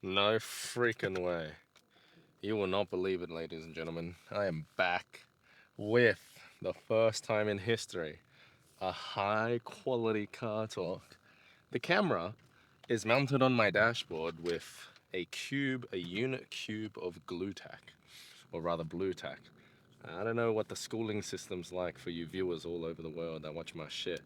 No freaking way. You will not believe it, ladies and gentlemen. I am back with the first time in history a high quality car talk. The camera is mounted on my dashboard with a unit cube of glue tack, or rather blue tack. I don't know what the schooling system's like for you viewers all over the world that watch my shit.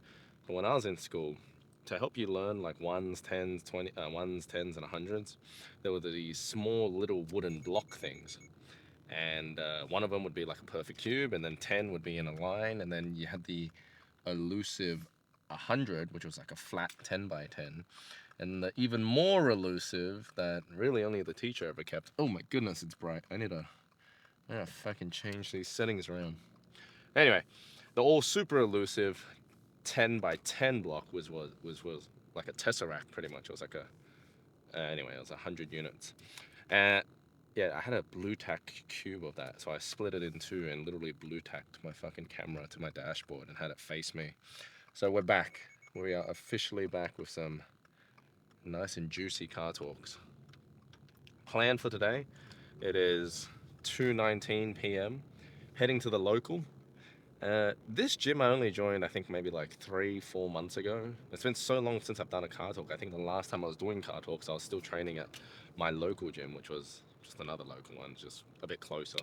But when I was in school, to help you learn like ones, tens, ones, tens, and hundreds, there were these small little wooden block things, and one of them would be like a perfect cube, and then 10 would be in a line, and then you had the elusive 100, which was like a flat 10 by 10, and the even more elusive that really only the teacher ever kept. Oh my goodness, it's bright. I need to fucking change these settings around. Anyway, the all super elusive 10 by 10 block was like a tesseract pretty much. It was like anyway, it was 100 units. And yeah, I had a blue tack cube of that, so I split it in two and literally blue tacked my fucking camera to my dashboard and had it face me. So we're back. We are officially back with some nice and juicy car talks. Plan for today, it is 2:19 p.m. Heading to the local. This gym I only joined, I think maybe like 3, 4 months ago. It's been so long since I've done a car talk. I think the last time I was doing car talks, I was still training at my local gym, which was just another local one, just a bit closer.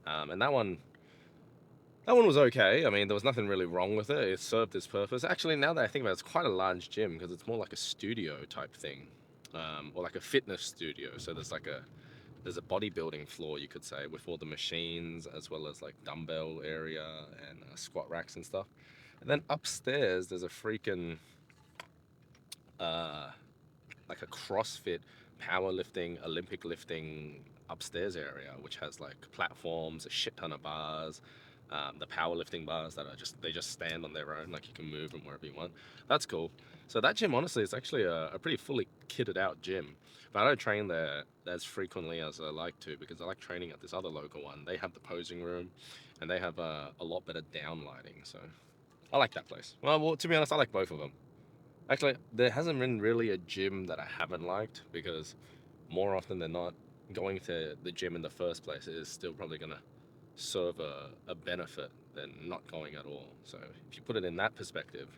And that one was okay. I mean, there was nothing really wrong with it. It served its purpose. Actually, now that I think about it, it's quite a large gym because it's more like a studio type thing, or like a fitness studio. So there's a bodybuilding floor, you could say, with all the machines as well as like dumbbell area and squat racks and stuff. And then upstairs there's a freaking uh, like a CrossFit powerlifting, Olympic lifting upstairs area, which has like platforms, a shit ton of bars. The powerlifting bars that are they just stand on their own, like you can move them wherever you want. That's cool. So that gym, honestly, is actually a pretty fully kitted out gym. But I don't train there as frequently as I like to because I like training at this other local one. They have the posing room, and they have a lot better down lighting. So I like that place. Well, to be honest, I like both of them. Actually, there hasn't been really a gym that I haven't liked because more often than not, going to the gym in the first place is still probably going to serve a benefit than not going at all. So if you put it in that perspective,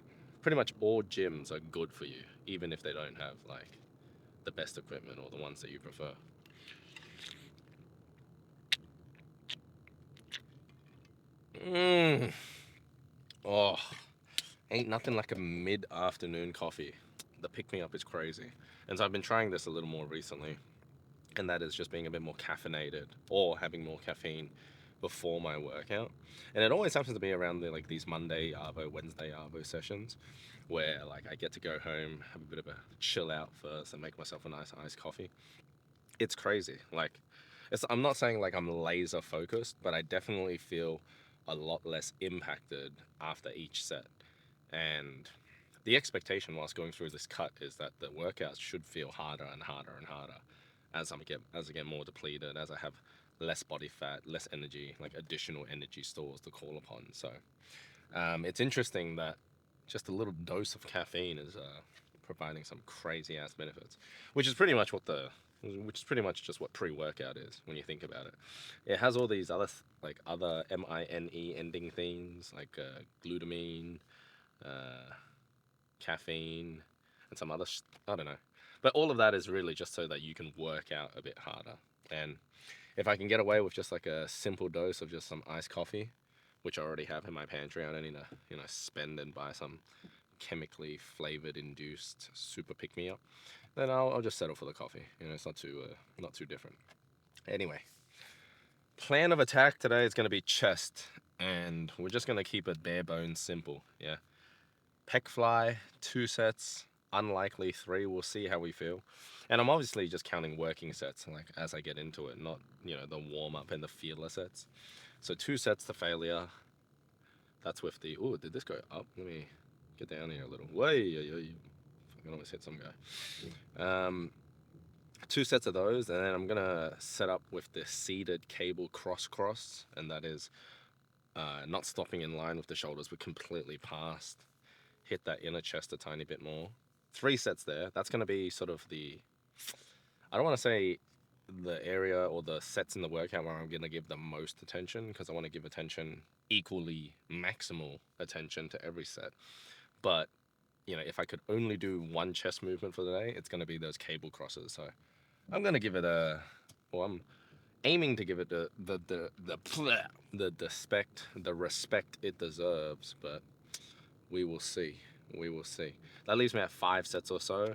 pretty much all gyms are good for you, even if they don't have like the best equipment or the ones that you prefer. Mm. Oh, ain't nothing like a mid-afternoon coffee. The pick-me-up is crazy. And so I've been trying this a little more recently, and that is just being a bit more caffeinated or having more caffeine before my workout. And it always happens to be around like these Monday Arvo, Wednesday Arvo sessions where like I get to go home, have a bit of a chill out first and make myself a nice iced coffee. It's crazy. Like I'm not saying like I'm laser focused, but I definitely feel a lot less impacted after each set. And the expectation whilst going through this cut is that the workouts should feel harder and harder and harder as I get more depleted, as I have less body fat, less energy, like additional energy stores to call upon. So it's interesting that just a little dose of caffeine is providing some crazy ass benefits, which is pretty much which is pretty much just what pre-workout is when you think about it. It has all these like other mine ending things like glutamine, uh, caffeine, and some other I don't know. But all of that is really just so that you can work out a bit harder. And if I can get away with just like a simple dose of just some iced coffee, which I already have in my pantry, I don't need to spend and buy some chemically flavored induced super pick me up. Then I'll just settle for the coffee. It's not too different. Anyway, plan of attack today is going to be chest, and we're just going to keep it bare bones simple. Yeah, pec fly, 2 sets, unlikely 3. We'll see how we feel. And I'm obviously just counting working sets, like as I get into it, not the warm up and the feeler sets. So 2 sets to failure. That's with the. Oh, did this go up? Let me get down here a little. Way, I can almost hit some guy. 2 sets of those, and then I'm gonna set up with the seated cable cross, and that is not stopping in line with the shoulders, but completely past. Hit that inner chest a tiny bit more. 3 sets there. That's gonna be sort of the I don't want to say the area or the sets in the workout where I'm going to give the most attention, because I want to give attention equally, maximal attention to every set. But if I could only do one chest movement for the day, it's going to be those cable crosses. So I'm going to give it I'm aiming to give it the respect it deserves, but we will see. We will see. That leaves me at 5 sets or so.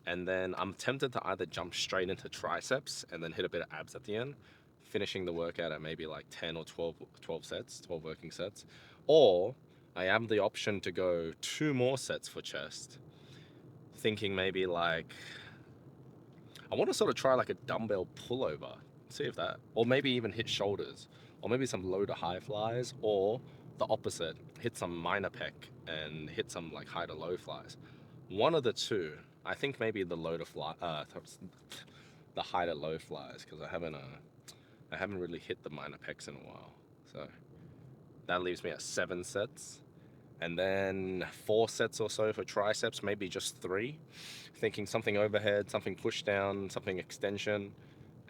And then I'm tempted to either jump straight into triceps and then hit a bit of abs at the end, finishing the workout at maybe like 10 or 12 sets, 12 working sets. Or I have the option to go 2 more sets for chest, thinking maybe like, I want to sort of try like a dumbbell pullover, see if that, or maybe even hit shoulders, or maybe some low to high flies, or the opposite, hit some minor pec and hit some like high to low flies. One of the two. I think maybe the low to fly, the high to low flies, because I haven't really hit the minor pecs in a while. So that leaves me at 7 sets. And then 4 sets or so for triceps, maybe just 3. Thinking something overhead, something push down, something extension,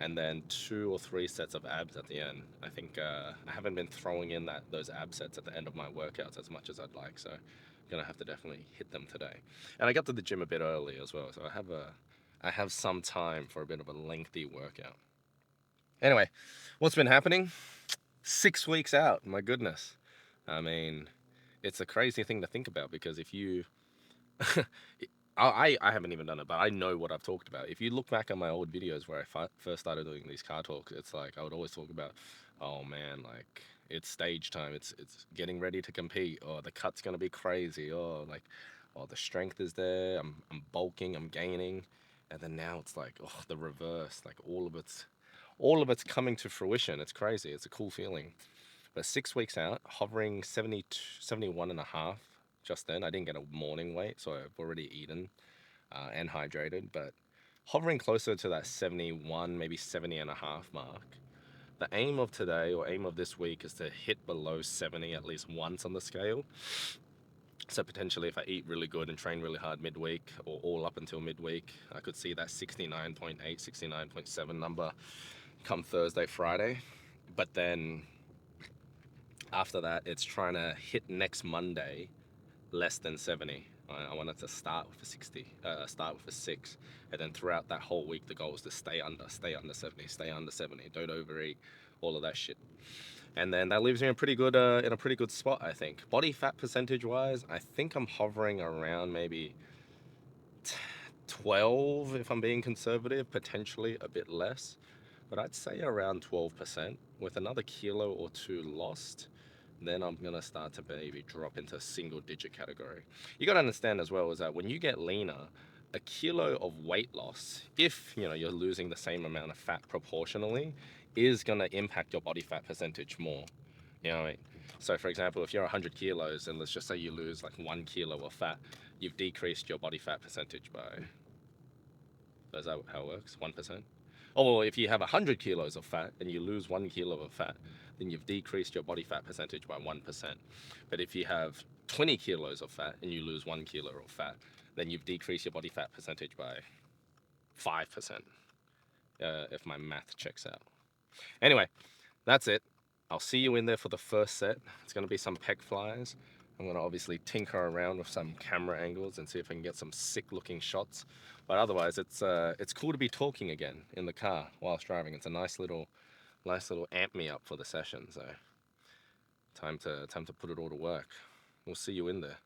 and then 2 or 3 sets of abs at the end. I think I haven't been throwing in those ab sets at the end of my workouts as much as I'd like, so I'm gonna have to definitely hit them today. And I got to the gym a bit early as well, so I have some time for a bit of a lengthy workout. Anyway, what's been happening? 6 weeks out, my goodness. I mean, it's a crazy thing to think about, because if you I haven't even done it, but I know what I've talked about. If you look back at my old videos where I first started doing these car talks, it's like I would always talk about, oh man, like it's stage time, it's getting ready to compete, or the cut's gonna be crazy, or like, oh, the strength is there, I'm bulking, I'm gaining, and then now it's like, oh, the reverse, like all of it's coming to fruition. It's crazy. It's a cool feeling. But 6 weeks out, hovering 72, 71 and a half just then. I didn't get a morning weight, so I've already eaten and hydrated, but hovering closer to that 71, maybe 70 and a half mark. The aim of today, or aim of this week, is to hit below 70 at least once on the scale. So potentially if I eat really good and train really hard midweek, or all up until midweek, I could see that 69.8, 69.7 number come Thursday, Friday. But then after that, it's trying to hit next Monday less than 70. I wanted to start with a 60, start with a 6, and then throughout that whole week, the goal is to stay under 70, stay under 70, don't overeat, all of that shit. And then that leaves me in a pretty good spot, I think. Body fat percentage wise, I think I'm hovering around maybe 12 if I'm being conservative, potentially a bit less, but I'd say around 12%. With another kilo or 2 lost, then I'm gonna start to maybe drop into single digit category. You gotta understand as well is that when you get leaner, a kilo of weight loss, if you're losing the same amount of fat proportionally, is gonna impact your body fat percentage more. You know what I mean? So for example, if you're 100 kilos and let's just say you lose like 1 kilo of fat, you've decreased your body fat percentage by, is that how it works? 1%? Oh, well, if you have 100 kilos of fat and you lose 1 kilo of fat, then you've decreased your body fat percentage by 1%. But if you have 20 kilos of fat and you lose 1 kilo of fat, then you've decreased your body fat percentage by 5%, if my math checks out. Anyway, that's it. I'll see you in there for the first set. It's going to be some pec flies. I'm going to obviously tinker around with some camera angles and see if I can get some sick looking shots. But otherwise, it's cool to be talking again in the car whilst driving. It's a nice little amp me up for the session. So time to put it all to work. We'll see you in there.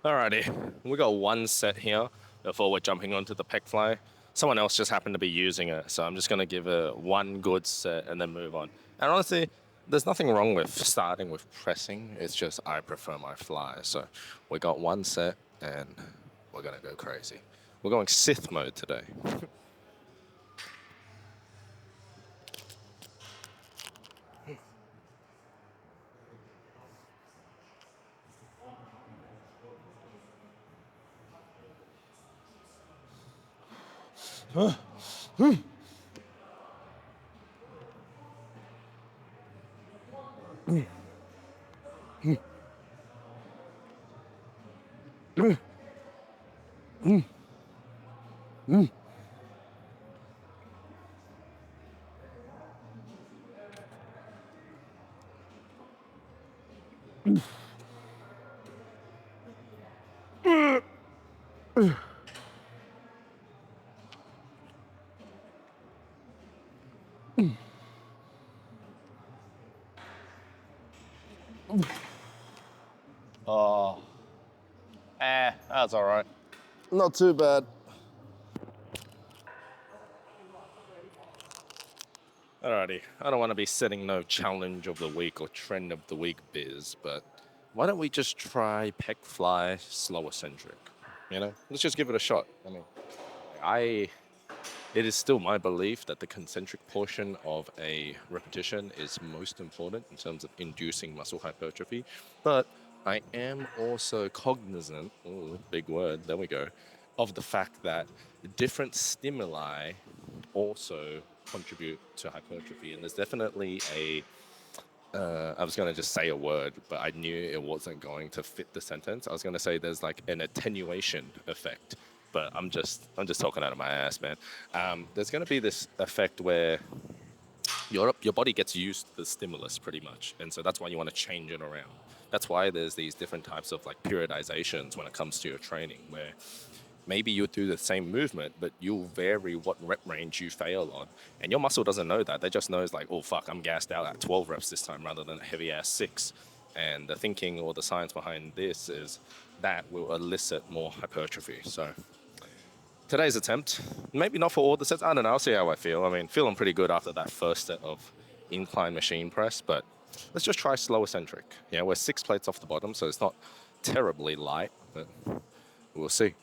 Alrighty, we got 1 set here before we're jumping onto the pec fly. Someone else just happened to be using it, so I'm just gonna give it 1 good set and then move on. And honestly, there's nothing wrong with starting with pressing. It's just I prefer my fly. So we got 1 set and we're gonna go crazy. We're going Sith mode today. Oh, that's all right. Not too bad. Alrighty, I don't want to be setting no challenge of the week or trend of the week biz, but why don't we just try pec fly slow eccentric? You know, let's just give it a shot. I mean, I it is still my belief that the concentric portion of a repetition is most important in terms of inducing muscle hypertrophy, but I am also cognizant, ooh, big word, there we go, of the fact that different stimuli also contribute to hypertrophy. And there's definitely I was going to just say a word, but I knew it wasn't going to fit the sentence. I was going to say there's like an attenuation effect, but I'm just talking out of my ass, man. There's going to be this effect where your body gets used to the stimulus pretty much, and so that's why you want to change it around. That's why there's these different types of like periodizations when it comes to your training, where maybe you'll do the same movement, but you'll vary what rep range you fail on. And your muscle doesn't know that. They just knows like, oh fuck, I'm gassed out at 12 reps this time rather than a heavy ass 6. And the thinking or the science behind this is that will elicit more hypertrophy. So today's attempt, maybe not for all the sets. I don't know. I'll see how I feel. I mean, feeling pretty good after that first set of incline machine press, but let's just try slow eccentric. Yeah, we're 6 plates off the bottom, so it's not terribly light, but we'll see.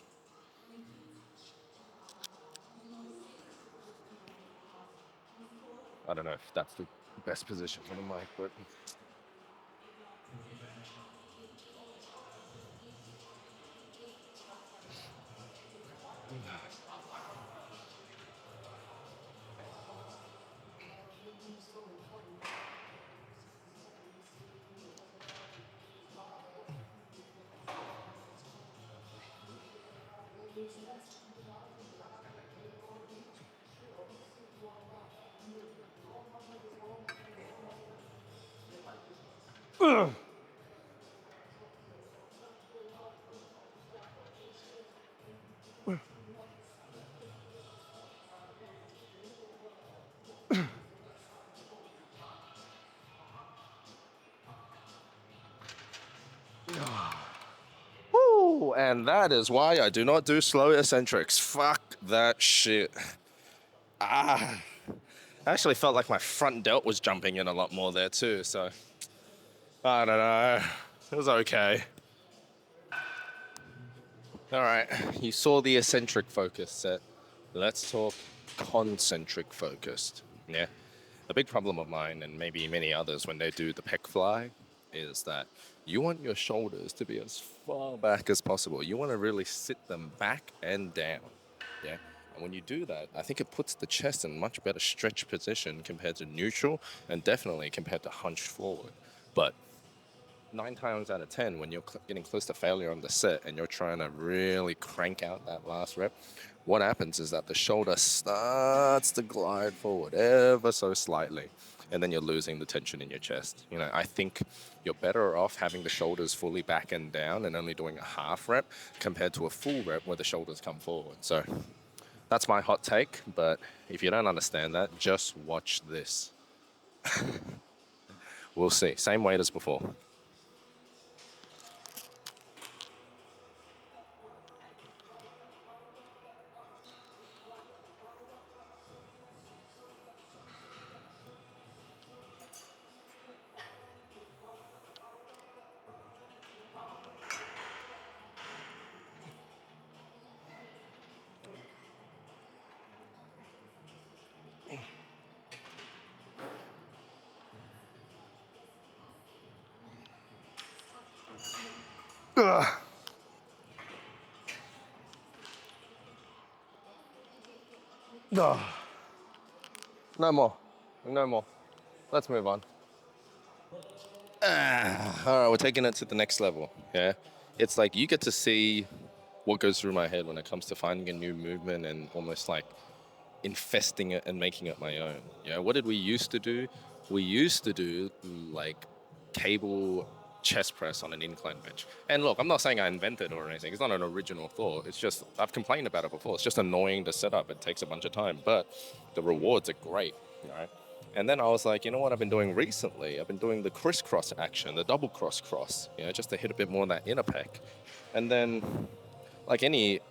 I don't know if that's the best position for the mic, but woo, and that is why I do not do slow eccentrics. Fuck that shit. Ah, I actually felt like my front delt was jumping in a lot more there too. So I don't know. It was okay. All right, you saw the eccentric focus set. Let's talk concentric focused. Yeah. The big problem of mine and maybe many others when they do the pec fly is that you want your shoulders to be as far back as possible. You want to really sit them back and down. Yeah. And when you do that, I think it puts the chest in much better stretch position compared to neutral and definitely compared to hunched forward. But 9 times out of 10, when you're getting close to failure on the set and you're trying to really crank out that last rep, what happens is that the shoulder starts to glide forward ever so slightly, and then you're losing the tension in your chest. You know, I think you're better off having the shoulders fully back and down and only doing a half rep compared to a full rep where the shoulders come forward. So that's my hot take, but if you don't understand that, just watch this. We'll see. Same weight as before. No. No more. No more. Let's move on. All right, we're taking it to the next level. Yeah. It's like you get to see what goes through my head when it comes to finding a new movement and almost like infesting it and making it my own. What did we used to do? We used to do like cable chest press on an incline bench. And look, I'm not saying I invented it or anything. It's not an original thought. It's just I've complained about it before. It's just annoying to set up. It takes a bunch of time, but the rewards are great, right? And then I was like, you know what I've been doing recently? I've been doing the crisscross action, the double cross, just to hit a bit more of that inner pec. And then, like any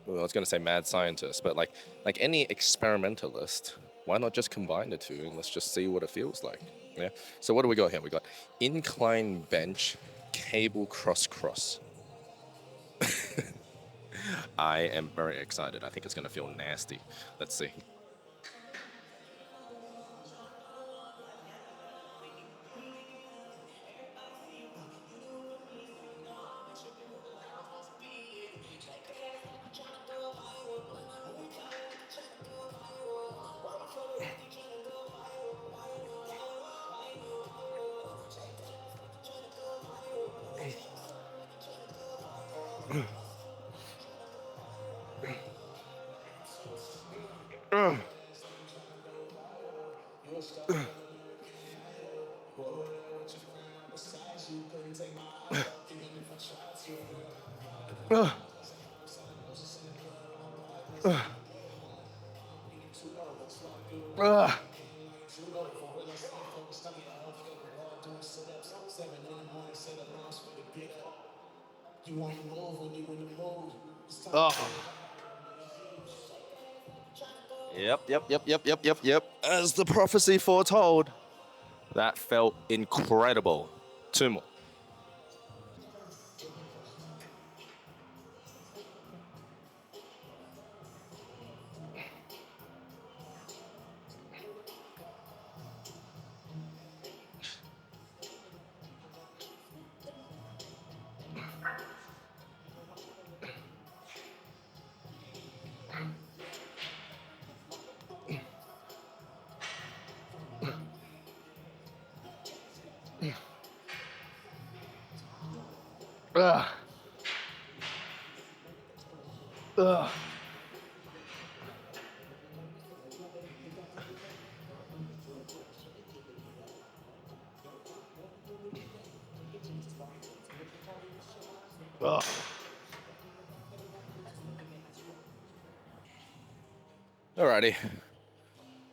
well, I was going to say mad scientist, but like any experimentalist, why not just combine the two and let's just see what it feels like? Yeah. So what do we got here? We got incline bench, cable cross. I am very excited. I think it's going to feel nasty. Let's see. Oh. Yep. As the prophecy foretold, that felt incredible. Two more. Ugh. Ugh. Ugh. Alrighty.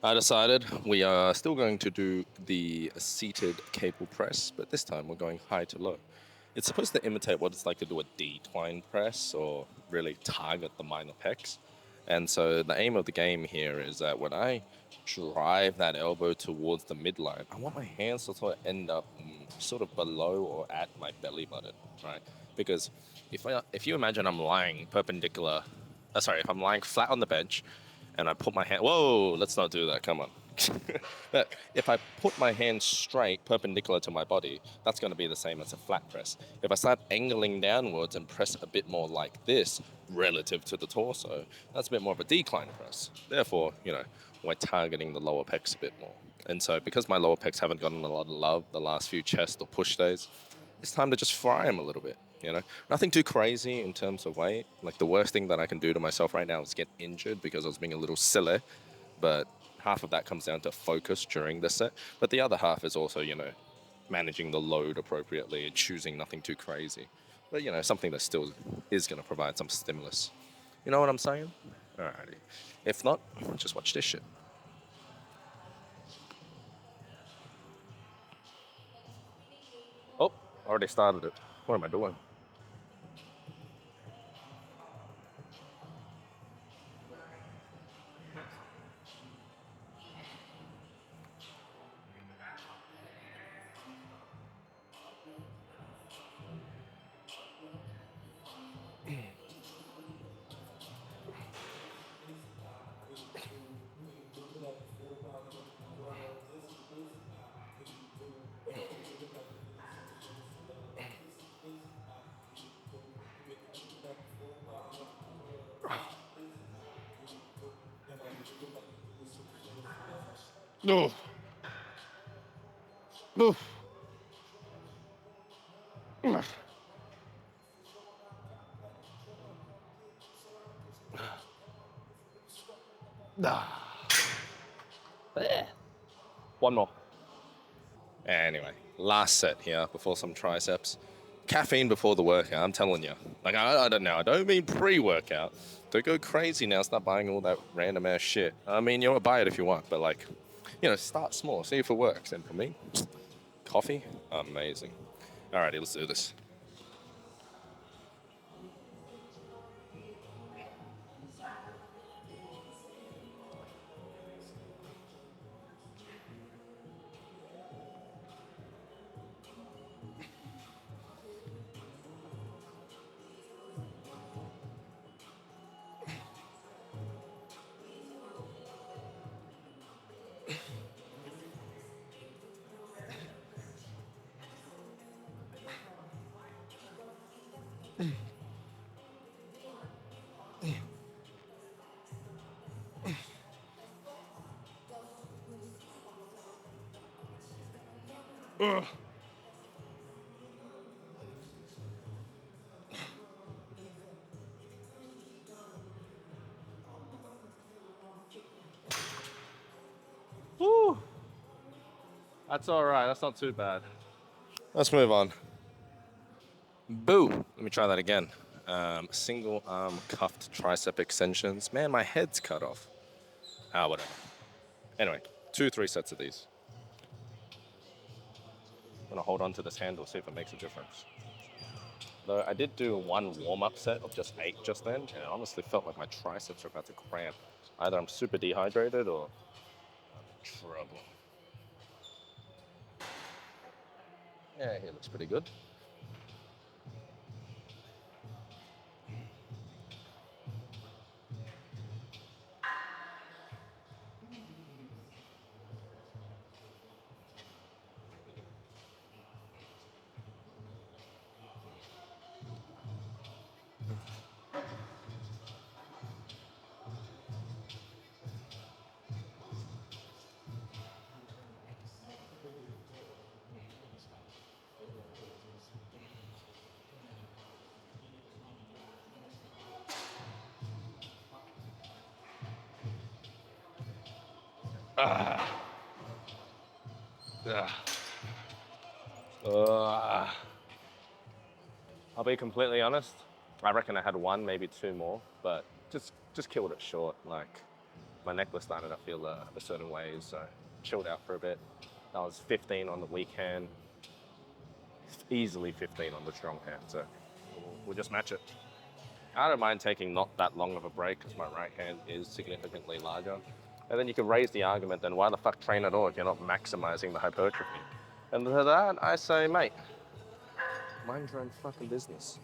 I decided we are still going to do the seated cable press, but this time we're going high to low. It's supposed to imitate what it's like to do a decline press or really target the minor pecs. And so the aim of the game here is that when I drive that elbow towards the midline, I want my hands to sort of end up sort of below or at my belly button, right? Because if you imagine I'm lying perpendicular, if I'm lying flat on the bench and I put my hand, whoa, let's not do that, come on. But if I put my hand straight, perpendicular to my body, that's going to be the same as a flat press. If I start angling downwards and press a bit more like this, relative to the torso, that's a bit more of a decline press. Therefore, we're targeting the lower pecs a bit more. And so, because my lower pecs haven't gotten a lot of love the last few chest or push days, it's time to just fry them a little bit. Nothing too crazy in terms of weight. Like the worst thing that I can do to myself right now is get injured because I was being a little silly. But half of that comes down to focus during the set. But the other half is also, managing the load appropriately and choosing nothing too crazy. But, something that still is going to provide some stimulus. You know what I'm saying? Alrighty. If not, just watch this shit. Oh, already started it. What am I doing? No. No. One more. Anyway, last set here before some triceps. Caffeine before the workout, I'm telling you. Like, I don't know. I don't mean pre-workout. Don't go crazy now. Start buying all that random ass shit. I mean, you know, buy it if you want, but like, start small. See if it works. And for me, coffee, amazing. Alrighty, let's do this. Woo! That's all right. That's not too bad. Let's move on. Boo! Let me try that again. Single arm cuffed tricep extensions. Man, my head's cut off. Whatever. Anyway, 3 sets of these. I'm gonna hold on to this handle, see if it makes a difference. Though I did do one warm-up set of just 8 just then, and it honestly felt like my triceps are about to cramp. Either I'm super dehydrated or I'm in trouble. Yeah, he looks pretty good. Ugh. Ugh. I'll be completely honest. I reckon I had one, maybe 2 more, but just killed it short. Like my neck was starting to feel a certain way, so chilled out for a bit. I was 15 on the weak hand, easily 15 on the strong hand, so we'll just match it. I don't mind taking not that long of a break because my right hand is significantly larger. And then you can raise the argument, then why the fuck train at all if you're not maximizing the hypertrophy? And to that, I say, mate, mind your own fucking business.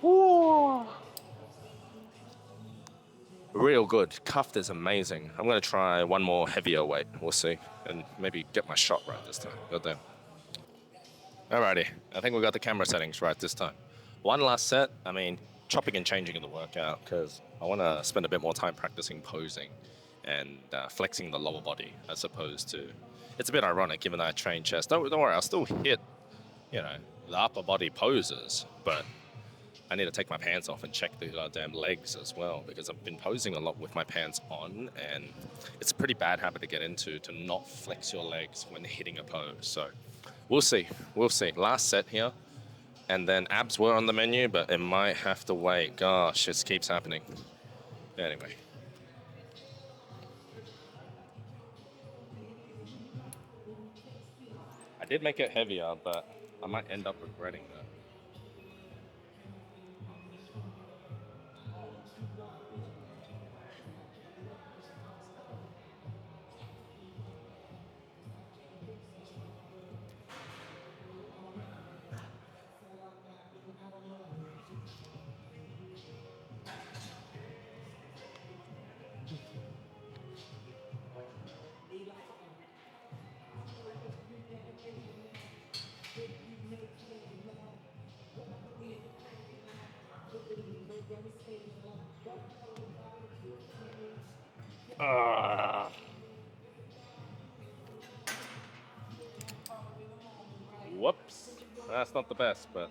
Oh. Real good. Cuffed is amazing. I'm gonna try one more heavier weight. We'll see, and maybe get my shot right this time. Goddamn. Alrighty, I think we got the camera settings right this time. One last set. I mean, chopping and changing in the workout because I want to spend a bit more time practicing posing and flexing the lower body as opposed to. It's a bit ironic given that I train chest. Don't worry, I'll still hit, the upper body poses, but I need to take my pants off and check the goddamn legs as well because I've been posing a lot with my pants on, and it's a pretty bad habit to get into to not flex your legs when hitting a pose. So we'll see. We'll see. Last set here. And then abs were on the menu, but it might have to wait. Gosh, this keeps happening. Anyway. I did make it heavier, but I might end up regretting that. Whoops. That's not the best, but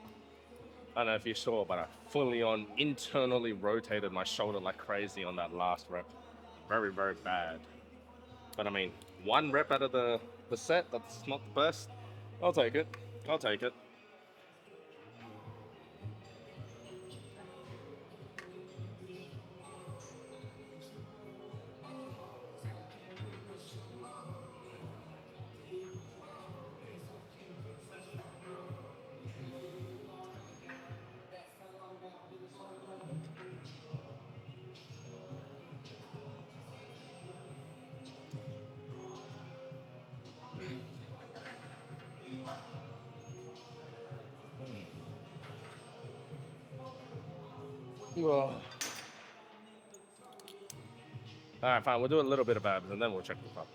I don't know if you saw, but I fully on internally rotated my shoulder like crazy on that last rep. Very, very bad. But I mean, one rep out of the set, that's not the best. I'll take it. I'll take it. Well, all right, fine. We'll do a little bit of abs and then we'll check the pump.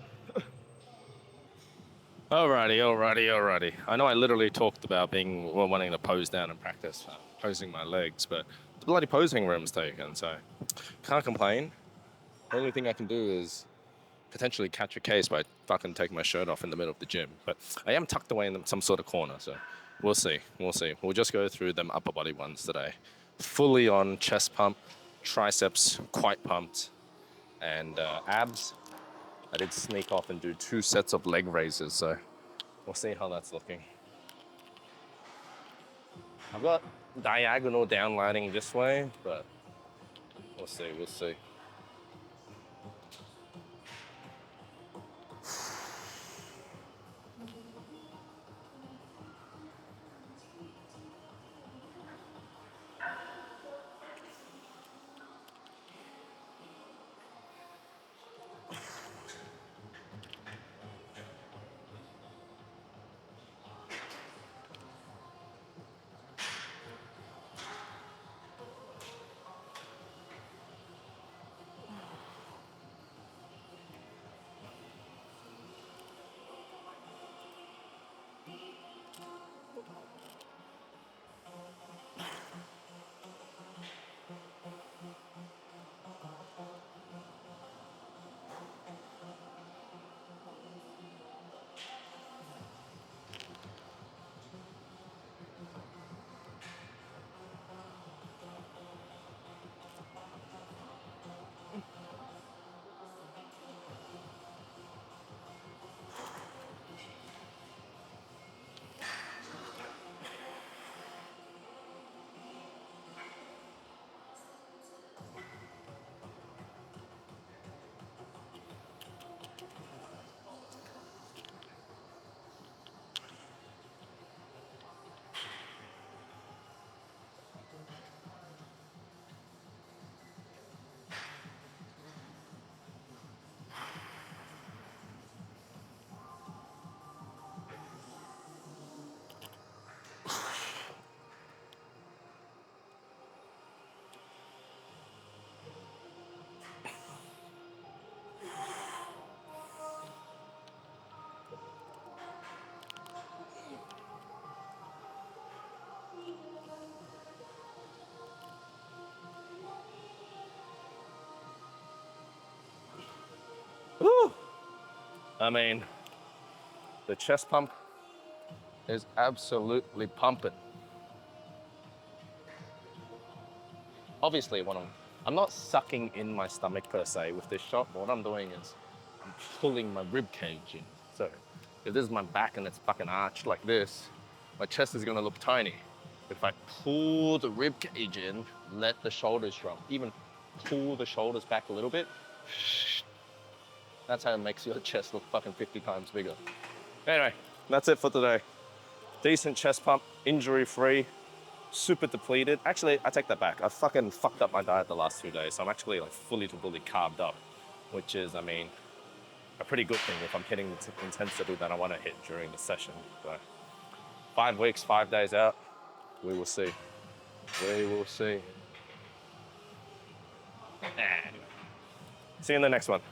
Alrighty. I know I literally talked about wanting to pose down and practice posing my legs, but the bloody posing room's taken, so can't complain. The only thing I can do is potentially catch a case by fucking taking my shirt off in the middle of the gym. But I am tucked away in some sort of corner, so we'll see. We'll just go through them upper body ones today. Fully on chest pump, triceps quite pumped, and abs. I did sneak off and do 2 sets of leg raises, so we'll see how that's looking. I've got diagonal downlighting this way, but we'll see. Woo! I mean, the chest pump is absolutely pumping. Obviously, I'm not sucking in my stomach per se with this shot, but what I'm doing is I'm pulling my rib cage in. So if this is my back and it's fucking arched like this, my chest is gonna look tiny. If I pull the rib cage in, let the shoulders drop, even pull the shoulders back a little bit, that's how it makes your chest look fucking 50 times bigger. Anyway, that's it for today. Decent chest pump, injury-free, super depleted. Actually, I take that back. I fucking fucked up my diet the last 2 days, so I'm actually like fully carved up, which is, I mean, a pretty good thing if I'm hitting the intensity that I want to hit during the session. So 5 weeks, 5 days out, we will see. Anyway, see you in the next one.